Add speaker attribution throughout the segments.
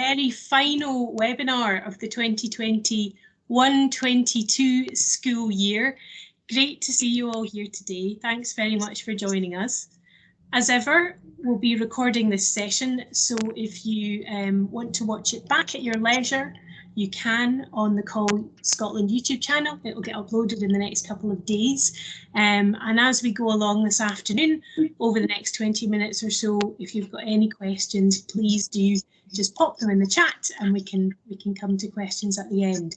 Speaker 1: very final webinar of the 2021-22 school year. Great to see you all here today. Thanks very much for joining us. As ever, we'll be recording this session, so if you want to watch it back at your leisure, you can on the Call Scotland YouTube channel. It will get uploaded in the next couple of days. And as we go along this afternoon, over the next 20 minutes or so, if you've got any questions, please do just pop them in the chat and we can come to questions at the end.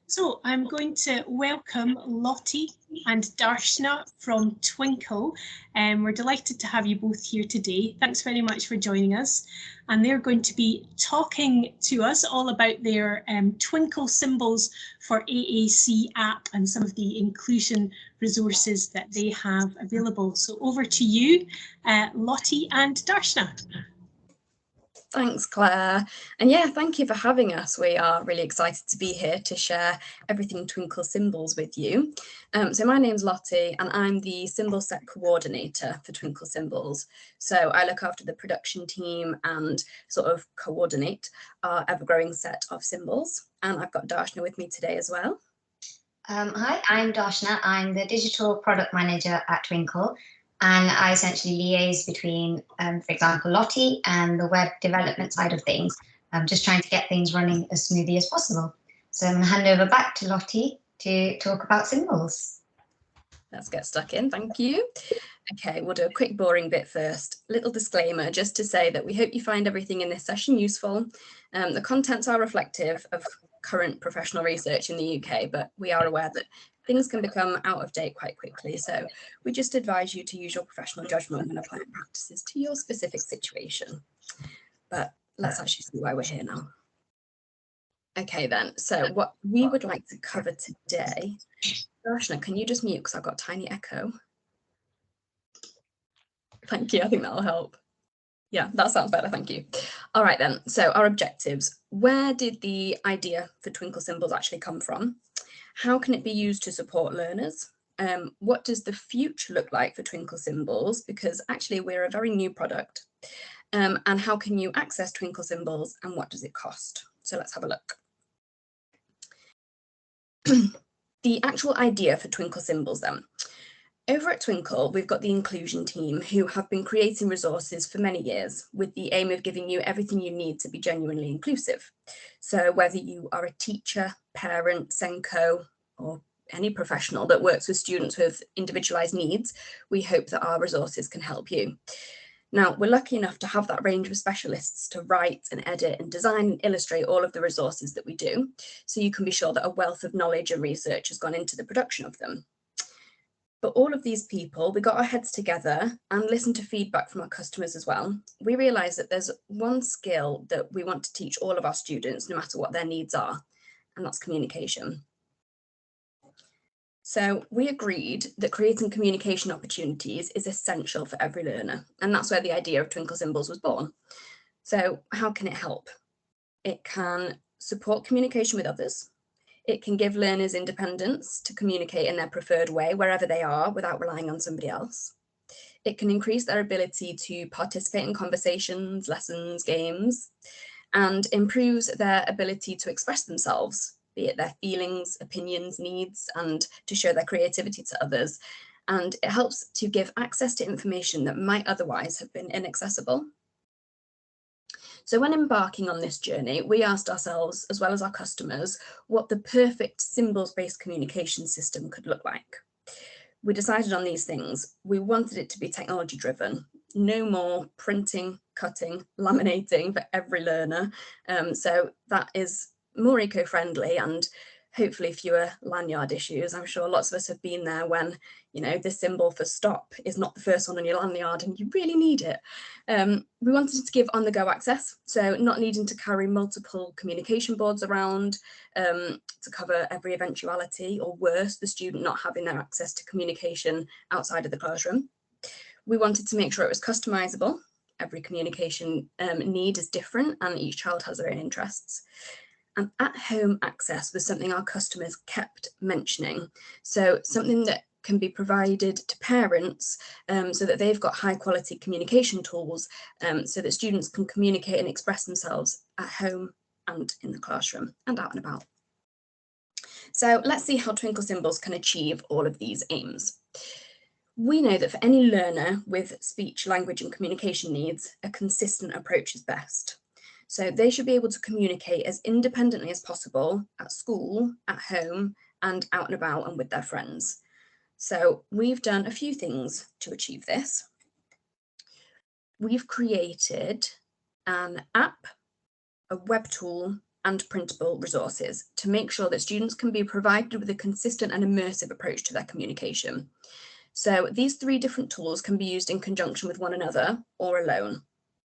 Speaker 1: So I'm going to welcome Lottie and Darshna from Twinkl. We're delighted to have you both here today. Thanks very much for joining us. And they're going to be talking to us all about their Twinkl Symbols for AAC app and some of the inclusion resources that they have available. So over to you, Lottie and Darshna.
Speaker 2: Thanks, Claire. And yeah, thank you for having us. We are really excited to be here to share everything Twinkl Symbols with you. So my name's Lottie and I'm the symbol set coordinator for Twinkl Symbols. So I look after the production team and sort of coordinate our ever-growing set of symbols. And I've got Darshna with me today as well.
Speaker 3: Hi, I'm Darshna. I'm the digital product manager at Twinkl. And I essentially liaise between, for example, Lottie and the web development side of things. I'm just trying to get things running as smoothly as possible. So I'm going to hand over back to Lottie to talk about symbols.
Speaker 2: Let's get stuck in. Thank you. Okay, we'll do a quick boring bit first. Little disclaimer just to say that we hope you find everything in this session useful. The contents are reflective of current professional research in the UK, but we are aware that things can become out of date quite quickly. So we just advise you to use your professional judgment when applying practices to your specific situation. But let's actually see why we're here now. Okay then, so what we would like to cover today, Darshna, can you just mute because I've got a tiny echo? Thank you, I think that'll help. Yeah, that sounds better, thank you. All right then, so our objectives. Where did the idea for Twinkl Symbols actually come from? How can it be used to support learners? What does the future look like for Twinkl Symbols? Because actually we're a very new product. And how can you access Twinkl Symbols and what does it cost? So let's have a look. The actual idea for Twinkl Symbols then. Over at Twinkl, we've got the inclusion team who have been creating resources for many years with the aim of giving you everything you need to be genuinely inclusive. So whether you are a teacher, parent, Senko, or any professional that works with students with individualised needs, we hope that our resources can help you. Now, we're lucky enough to have that range of specialists to write and edit and design and illustrate all of the resources that we do, so you can be sure that a wealth of knowledge and research has gone into the production of them. But all of these people, we got our heads together and listened to feedback from our customers as well. We realised that there's one skill that we want to teach all of our students, no matter what their needs are, and that's communication. So we agreed that creating communication opportunities is essential for every learner, and that's where the idea of Twinkl Symbols was born. So how can it help? It can support communication with others. It can give learners independence to communicate in their preferred way wherever they are without relying on somebody else. It can increase their ability to participate in conversations, lessons, games, and improves their ability to express themselves, be it their feelings, opinions, needs, and to show their creativity to others. And it helps to give access to information that might otherwise have been inaccessible. So when embarking on this journey, we asked ourselves, as well as our customers, what the perfect symbols-based communication system could look like. We decided on these things. We wanted it to be technology-driven, no more printing, cutting, laminating for every learner. So that is more eco-friendly and hopefully fewer lanyard issues. I'm sure lots of us have been there when, you know, the symbol for stop is not the first one on your lanyard and you really need it. We wanted to give on-the-go access, so not needing to carry multiple communication boards around to cover every eventuality, or worse, the student not having their access to communication outside of the classroom. We wanted to make sure it was customizable. Every communication need is different and each child has their own interests. And at-home access was something our customers kept mentioning. So something that can be provided to parents so that they've got high quality communication tools so that students can communicate and express themselves at home and in the classroom and out and about. So let's see how Twinkl Symbols can achieve all of these aims. We know that for any learner with speech, language and communication needs, a consistent approach is best. So they should be able to communicate as independently as possible at school, at home, and out and about and with their friends. So we've done a few things to achieve this. We've created an app, a web tool, and printable resources to make sure that students can be provided with a consistent and immersive approach to their communication. So these 3 different tools can be used in conjunction with one another or alone.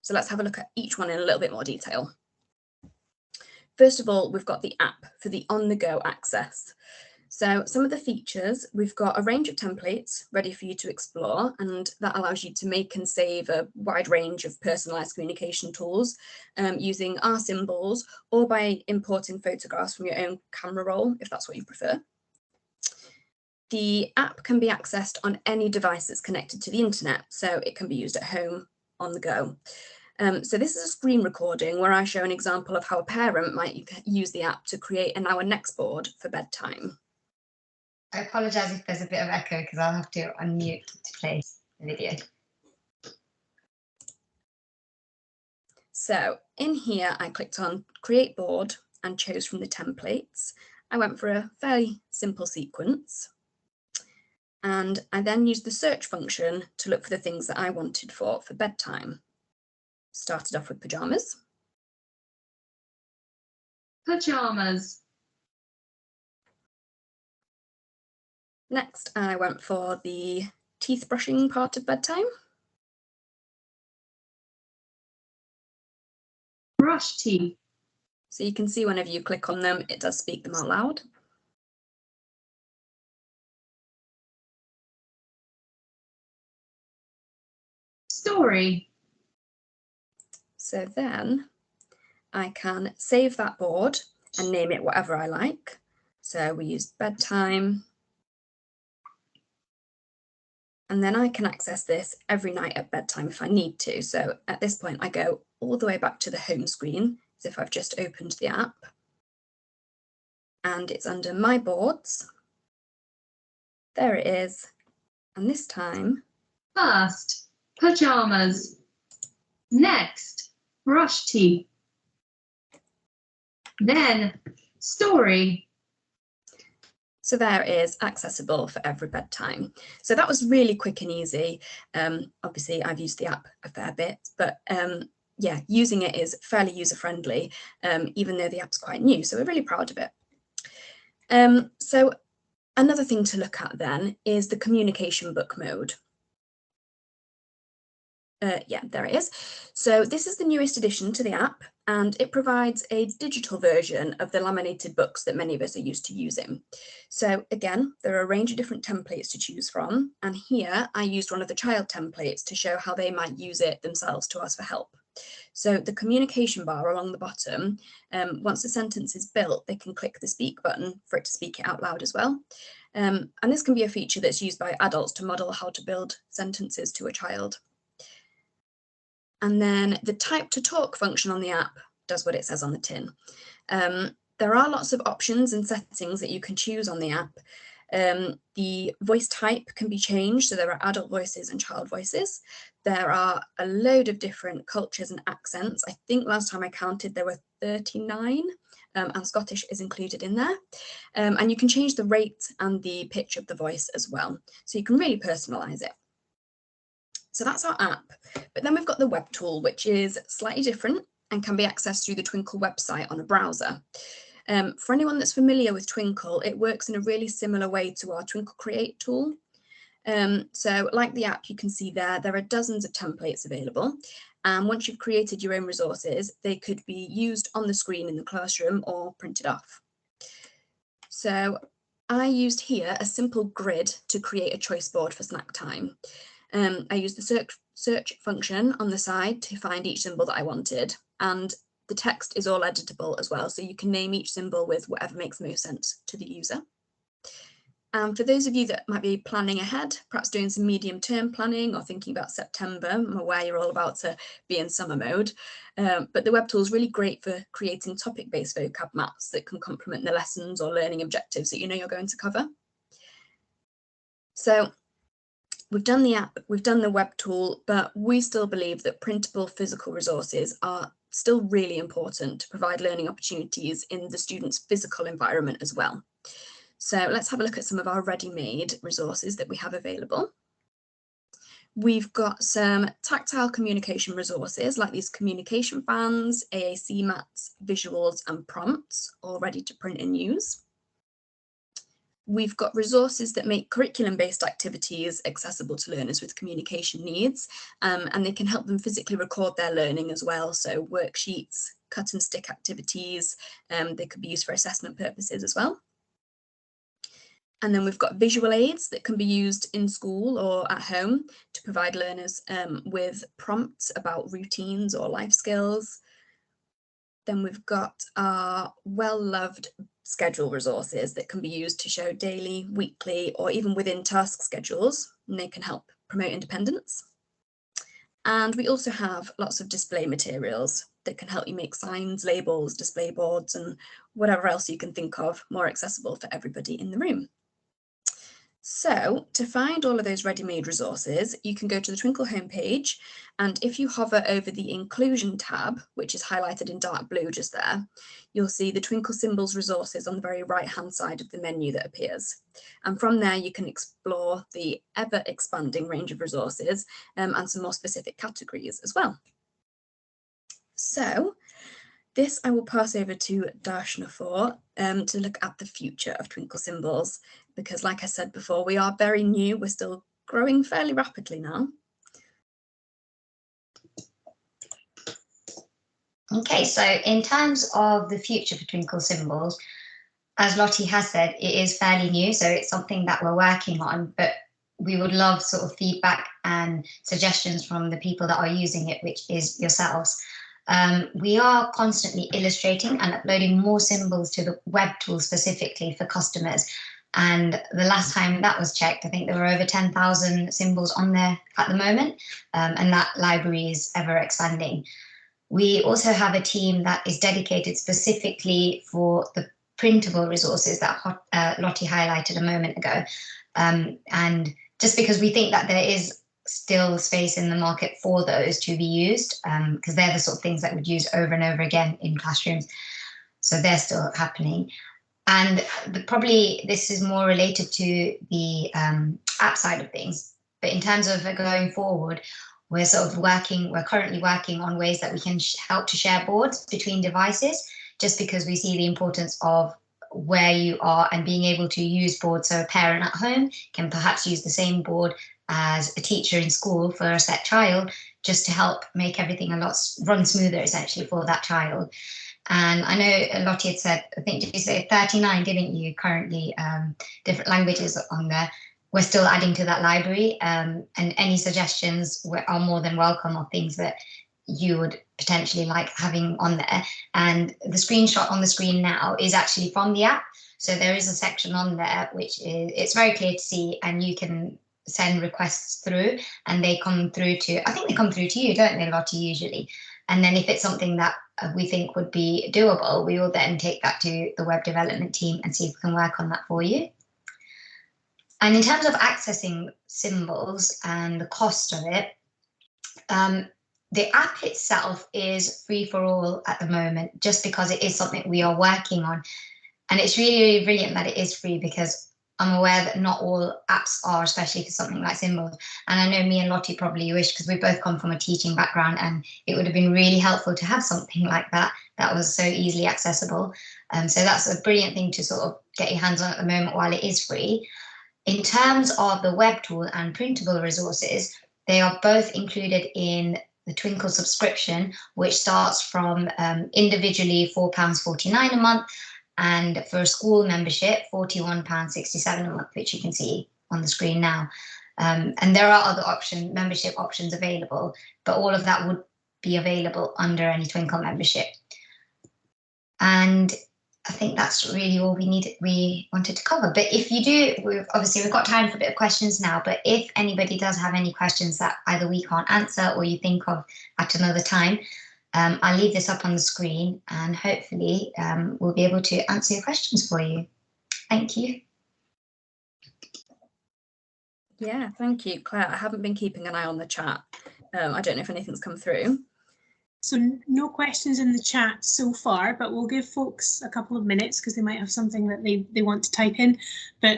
Speaker 2: So let's have a look at each one in a little bit more detail. First of all, we've got the app for the on-the-go access. So some of the features, we've got a range of templates ready for you to explore, and that allows you to make and save a wide range of personalized communication tools using our symbols or by importing photographs from your own camera roll, if that's what you prefer. The app can be accessed on any device that's connected to the internet, so it can be used at home, on the go. So this is a screen recording where I show an example of how a parent might use the app to create an Our Next board for bedtime.
Speaker 3: I apologise if there's a bit of echo because I'll have to unmute to play the video.
Speaker 2: So in here, I clicked on Create Board and chose from the templates. I went for a fairly simple sequence. And I then used the search function to look for the things that I wanted for bedtime. Started off with pajamas.
Speaker 4: Pajamas.
Speaker 2: Next, I went for the teeth brushing part of bedtime.
Speaker 4: Brush teeth.
Speaker 2: So you can see whenever you click on them, it does speak them out loud.
Speaker 4: Story.
Speaker 2: So then I can save that board and name it whatever I like. So we used bedtime. And then I can access this every night at bedtime if I need to. So at this point, I go all the way back to the home screen as if I've just opened the app. And it's under My Boards. There it is. And this time,
Speaker 4: First, pajamas. Next, brush teeth. Then, story.
Speaker 2: so there it is, accessible for every bedtime. So that was really quick and easy. Obviously, I've used the app a fair bit, but yeah, using it is fairly user-friendly, even though the app's quite new. So we're really proud of it. So another thing to look at then is the communication book mode. Yeah, there it is. So this is the newest addition to the app, and it provides a digital version of the laminated books that many of us are used to using. So again, there are a range of different templates to choose from, and here I used one of the child templates to show how they might use it themselves to ask for help. So the communication bar along the bottom, once the sentence is built, they can click the speak button for it to speak it out loud as well. And this can be a feature that's used by adults to model how to build sentences to a child. And then the type to talk function on the app does what it says on the tin. There are lots of options and settings that you can choose on the app. The voice type can be changed, so there are adult voices and child voices. There are a load of different cultures and accents. I think last time I counted there were 39, and Scottish is included in there. And you can change the rate and the pitch of the voice as well, so you can really personalise it. So that's our app, but then we've got the web tool, which is slightly different and can be accessed through the Twinkl website on a browser. For anyone that's familiar with Twinkl, it works in a really similar way to our Twinkl Create tool. So like the app, you can see there are dozens of templates available. And once you've created your own resources, they could be used on the screen in the classroom or printed off. So I used here a simple grid to create a choice board for snack time. I used the search function on the side to find each symbol that I wanted, and the text is all editable as well, so you can name each symbol with whatever makes most sense to the user. And for those of you that might be planning ahead, perhaps doing some medium-term planning or thinking about September, I'm aware you're all about to be in summer mode, but the web tool is really great for creating topic-based vocab maps that can complement the lessons or learning objectives that you know you're going to cover. So we've done the app, we've done the web tool, but we still believe that printable physical resources are still really important to provide learning opportunities in the student's physical environment as well. So let's have a look at some of our ready-made resources that we have available. We've got some tactile communication resources like these communication fans, AAC mats, visuals and prompts, all ready to print and use. We've got resources that make curriculum-based activities accessible to learners with communication needs, and they can help them physically record their learning as well. So worksheets, cut and stick activities, they could be used for assessment purposes as well. And then we've got visual aids that can be used in school or at home to provide learners with prompts about routines or life skills. Then we've got our well-loved schedule resources that can be used to show daily, weekly, or even within task schedules, and they can help promote independence. And we also have lots of display materials that can help you make signs, labels, display boards, and whatever else you can think of more accessible for everybody in the room. So to find all of those ready-made resources, you can go to the Twinkl homepage, and if you hover over the Inclusion tab, which is highlighted in dark blue just there, you'll see the Twinkl Symbols resources on the very right-hand side of the menu that appears. And from there, you can explore the ever-expanding range of resources and some more specific categories as well. So this I will pass over to Darshna for to look at the future of Twinkl Symbols, because like I said before, we are very new, we're still growing fairly rapidly now.
Speaker 3: Okay, so in terms of the future for Twinkl Symbols, as Lottie has said, it is fairly new, so it's something that we're working on, but we would love sort of feedback and suggestions from the people that are using it, which is yourselves. We are constantly illustrating and uploading more symbols to the web tool specifically for customers. And the last time that was checked, I think there were over 10,000 symbols on there at the moment, and that library is ever expanding. We also have a team that is dedicated specifically for the printable resources that Lottie highlighted a moment ago. And just because we think that there is still space in the market for those to be used, because they're the sort of things that we'd use over and over again in classrooms. So they're still happening. And probably this is more related to the app side of things. But in terms of going forward, we're currently working on ways that we can help to share boards between devices, just because we see the importance of where you are and being able to use boards. So a parent at home can perhaps use the same board as a teacher in school for a set child, just to help make everything run smoother essentially for that child. And I know Lottie had said, I think, did you say 39, didn't you, currently different languages on there? We're still adding to that library, and any suggestions are more than welcome of things that you would potentially like having on there. And the screenshot on the screen now is actually from the app. So there is a section on there, which it's very clear to see, and you can send requests through, and they come through to, I think they come through to you, don't they, Lottie, usually? And then if it's something that we think would be doable, we will then take that to the web development team and see if we can work on that for you. And in terms of accessing symbols and the cost of it, the app itself is free for all at the moment, just because it is something we are working on. And it's really, really brilliant that it is free, because I'm aware that not all apps are, especially for something like symbols. And I know me and Lottie probably wish, because we both come from a teaching background, and it would have been really helpful to have something like that was so easily accessible. So that's a brilliant thing to sort of get your hands on at the moment while it is free. In terms of the web tool and printable resources, they are both included in the Twinkl subscription, which starts from individually £4.49 a month, and for a school membership, £41.67 a month, which you can see on the screen now. And there are other membership options available, but all of that would be available under any Twinkl membership. And I think that's really all we wanted to cover. But if you do, we've got time for a bit of questions now, but if anybody does have any questions that either we can't answer or you think of at another time, I'll leave this up on the screen and hopefully we'll be able to answer your questions for you. Thank you.
Speaker 2: Yeah, thank you, Claire. I haven't been keeping an eye on the chat. I don't know if anything's come through.
Speaker 1: So no questions in the chat so far, but we'll give folks a couple of minutes because they might have something that they want to type in. But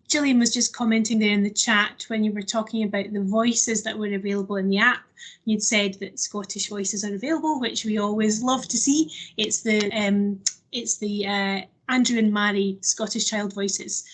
Speaker 1: Gillian was just commenting there in the chat when you were talking about the voices that were available in the app. You'd said that Scottish voices are available, which we always love to see. It's the Andrew and Mary Scottish Child Voices,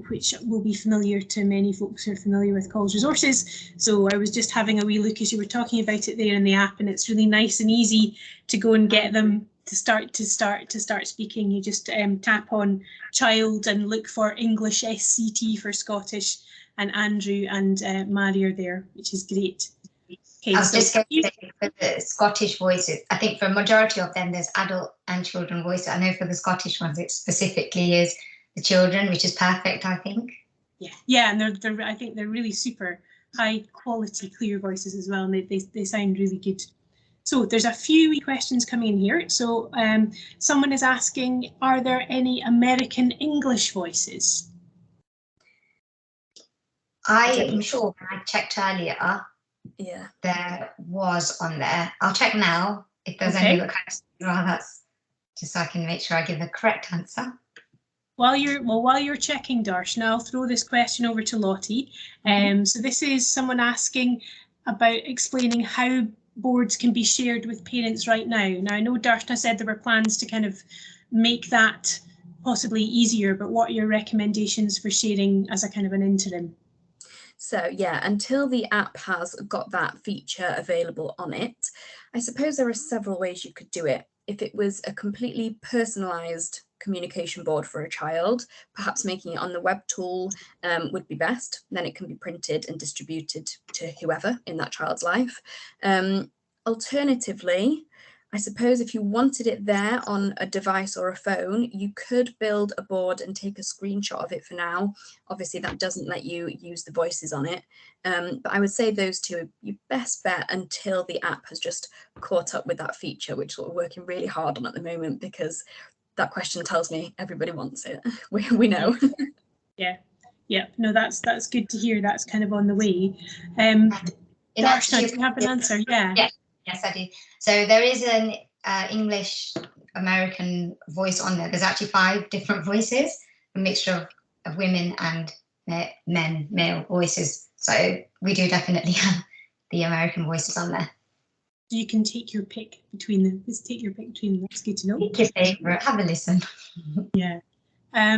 Speaker 1: which will be familiar to many folks who are familiar with Coll's resources. So I was just having a wee look as you were talking about it there in the app, and it's really nice and easy to go and get them to start speaking. You just tap on child and look for English SCT for Scottish, and Andrew and Mary are there, which is great. Okay,
Speaker 3: I was just going to say for the Scottish voices, I think for a majority of them, there's adult and children voices. I know for the Scottish ones, it specifically is the children, which is perfect, I think.
Speaker 1: Yeah, and they're I think they're really super high quality, clear voices as well, and they sound really good. So there's a few questions coming in here. So someone is asking, are there any American English voices?
Speaker 3: I am sure when I checked earlier,
Speaker 2: yeah,
Speaker 3: there was on there. I'll check now if there's any other questions. Well, that's just so I can make sure I give the correct answer. While
Speaker 1: you're checking, Darshna, I'll throw this question over to Lottie. So this is someone asking about explaining how boards can be shared with parents right now. Now, I know Darshna said there were plans to kind of make that possibly easier, but what are your recommendations for sharing as a kind of an interim?
Speaker 2: So yeah, until the app has got that feature available on it, I suppose there are several ways you could do it. If it was a completely personalised communication board for a child, perhaps making it on the web tool would be best. Then it can be printed and distributed to whoever in that child's life. Alternatively, I suppose if you wanted it there on a device or a phone, you could build a board and take a screenshot of it for now. Obviously, that doesn't let you use the voices on it. But I would say those two are your best bet until the app has just caught up with that feature, which we're working really hard on at the moment, because that question tells me everybody wants it. We know.
Speaker 1: Yeah. No, that's good to hear. That's kind of on the way. Darshna, do you have an answer? Yeah.
Speaker 3: Yes, I do. So there is an English American voice on there. There's actually 5 different voices, a mixture of women and men, male voices. So we do definitely have the American voices on there.
Speaker 1: You can take your pick between them. Let's take your pick between them. That's good to know.
Speaker 3: Pick your favourite. Have a listen.
Speaker 1: Yeah.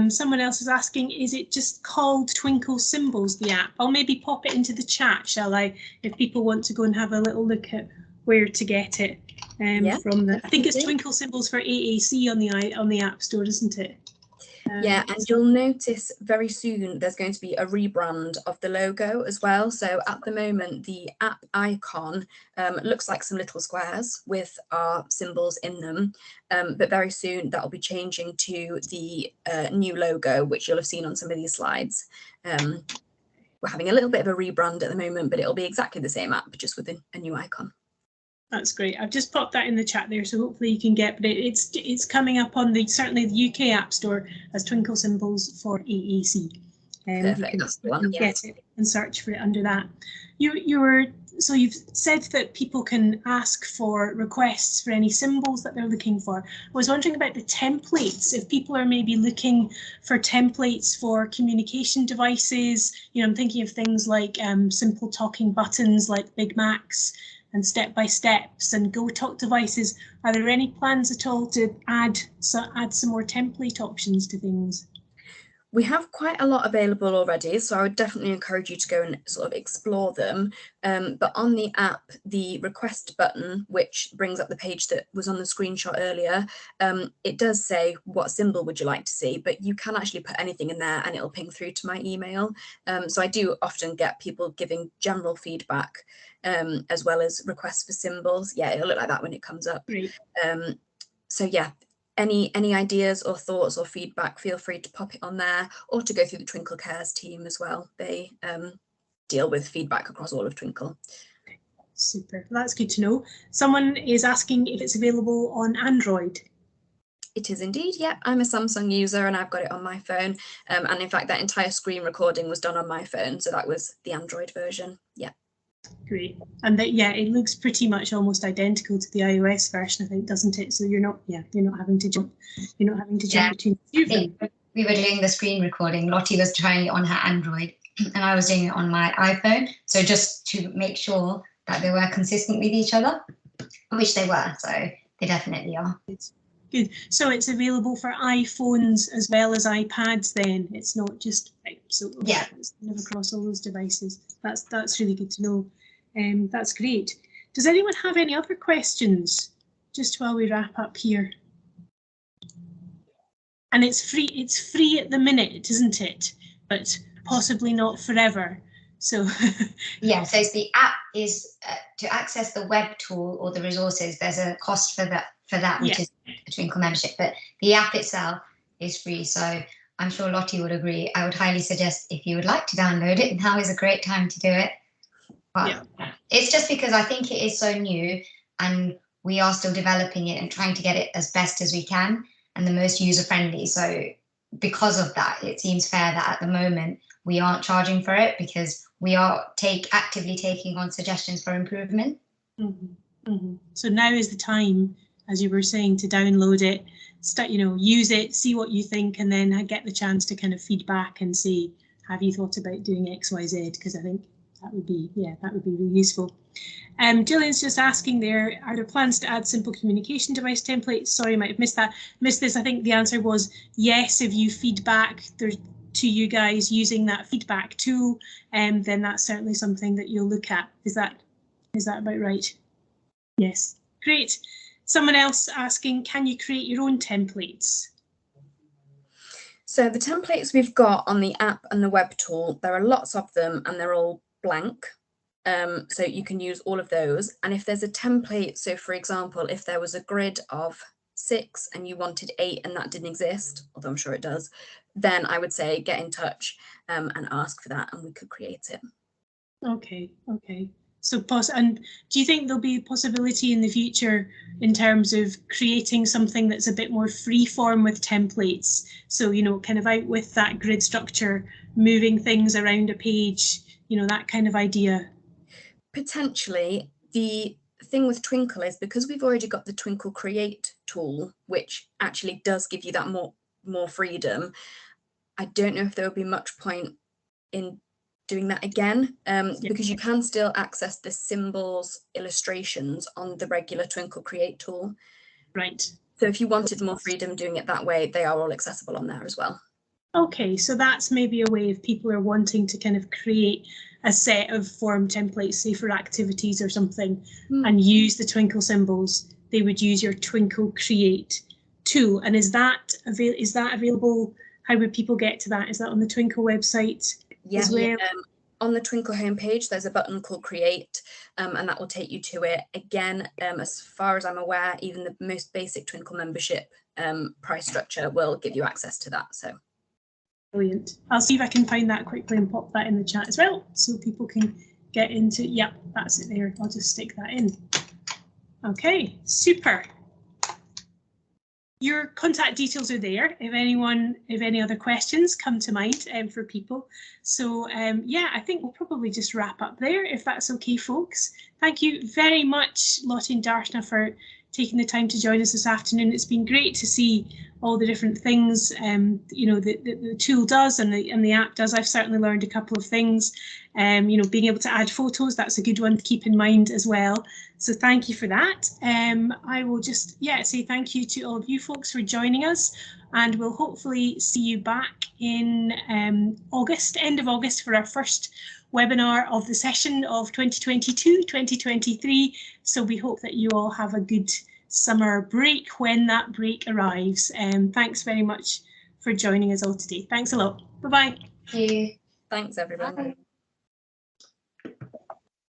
Speaker 1: Someone else is asking, is it just called Twinkl Symbols, the app? I'll maybe pop it into the chat, shall I? If people want to go and have a little look at where to get it from the. I think it's Twinkl Symbols for AAC on the App Store, isn't it?
Speaker 2: Yeah, and you'll notice very soon there's going to be a rebrand of the logo as well. So at the moment, the app icon looks like some little squares with our symbols in them. But very soon that'll be changing to the new logo, which you'll have seen on some of these slides. We're having a little bit of a rebrand at the moment, but it'll be exactly the same app, just with a new icon.
Speaker 1: That's great. I've just popped that in the chat there, so hopefully you can get. But it's coming up on certainly the UK App Store as Twinkl Symbols for AAC.
Speaker 2: Perfect. That's the one.
Speaker 1: Get it and search for it under that. So you've said that people can ask for requests for any symbols that they're looking for. I was wondering about the templates. If people are maybe looking for templates for communication devices, I'm thinking of things like simple talking buttons like Big Macs and step-by-steps and Go Talk devices. Are there any plans at all to add some more template options to things?
Speaker 2: We have quite a lot available already, so I would definitely encourage you to go and sort of explore them. But on the app, the request button, which brings up the page that was on the screenshot earlier, it does say what symbol would you like to see, but you can actually put anything in there and it'll ping through to my email. So I do often get people giving general feedback as well as requests for symbols. Yeah, it'll look like that when it comes up.
Speaker 1: Great.
Speaker 2: So yeah, any ideas or thoughts or feedback, feel free to pop it on there, or to go through the Twinkl Cares team as well. They deal with feedback across all of Twinkl.
Speaker 1: Super, that's good to know. Someone is asking if it's available on Android.
Speaker 2: It is indeed, yeah. I'm a Samsung user and I've got it on my phone. And in fact, that entire screen recording was done on my phone. So that was the Android version, yeah.
Speaker 1: Great. And that, yeah, it looks pretty much almost identical to the iOS version, I think, doesn't it? So you're not having to jump between the two of them.
Speaker 3: We were doing the screen recording. Lottie was trying it on her Android and I was doing it on my iPhone. So just to make sure that they were consistent with each other, which they were. So they definitely are.
Speaker 1: Good. So it's available for iPhones as well as iPads then. It's not just so yeah, it's kind of across all those devices. That's really good to know. That's great. Does anyone have any other questions just while we wrap up here? And it's free at the minute, isn't it? But possibly not forever. So
Speaker 3: yeah, so the app is to access the web tool or the resources, there's a cost for that, which is a Twinkl membership, but the app itself is free. So I'm sure Lottie would agree. I would highly suggest, if you would like to download it, now is a great time to do it. But it's just because I think it is so new and we are still developing it and trying to get it as best as we can and the most user friendly. So because of that, it seems fair that at the moment we aren't charging for it, because we are actively taking on suggestions for improvement.
Speaker 1: Mm-hmm. Mm-hmm. So now is the time, as you were saying, to download it, start, use it, see what you think, and then get the chance to kind of feedback and say, have you thought about doing X, Y, Z? Because I think that would be really useful. Gillian's just asking there, are there plans to add simple communication device templates? Sorry, I might have missed this. I think the answer was yes. If you feedback to you guys using that feedback tool, then that's certainly something that you'll look at. Is that about right? Yes, great. Someone else asking, can you create your own templates?
Speaker 2: So the templates we've got on the app and the web tool, there are lots of them and they're all blank. So you can use all of those. And if there's a template, so for example, if there was a grid of 6 and you wanted 8 and that didn't exist, although I'm sure it does, then I would say get in touch and ask for that and we could create it.
Speaker 1: Okay. So, and do you think there'll be a possibility in the future in terms of creating something that's a bit more free form with templates? So, kind of out with that grid structure, moving things around a page, that kind of idea?
Speaker 2: Potentially. The thing with Twinkl is because we've already got the Twinkl Create tool, which actually does give you that more freedom. I don't know if there will be much point in doing that again, because you can still access the symbols illustrations on the regular Twinkl Create tool.
Speaker 1: Right.
Speaker 2: So if you wanted more freedom doing it that way, they are all accessible on there as well.
Speaker 1: Okay, so that's maybe a way if people are wanting to kind of create a set of form templates, say for activities or something, and use the Twinkl symbols, they would use your Twinkl Create tool. And is that available? How would people get to that? Is that on the Twinkl website as well?
Speaker 2: On the Twinkl homepage, there's a button called Create, and that will take you to it. Again, as far as I'm aware, even the most basic Twinkl membership price structure will give you access to that. So.
Speaker 1: Brilliant. I'll see if I can find that quickly and pop that in the chat as well, so people can get into. Yeah, that's it there. I'll just stick that in. Okay, super. Your contact details are there if any other questions come to mind for people. So yeah, I think we'll probably just wrap up there if that's okay, folks. Thank you very much, Lottie and Darshna, for taking the time to join us this afternoon. It's been great to see all the different things the tool does and the app does. I've certainly learned a couple of things. Being able to add photos, that's a good one to keep in mind as well. So thank you for that. I will just say thank you to all of you folks for joining us, and we'll hopefully see you back in August, end of August, for our first webinar of the session of 2022-2023. So we hope that you all have a good summer break when that break arrives. Thanks very much for joining us all today. Thanks a lot. Bye-bye.
Speaker 3: Thank you.
Speaker 2: Thanks, everyone.
Speaker 3: Bye.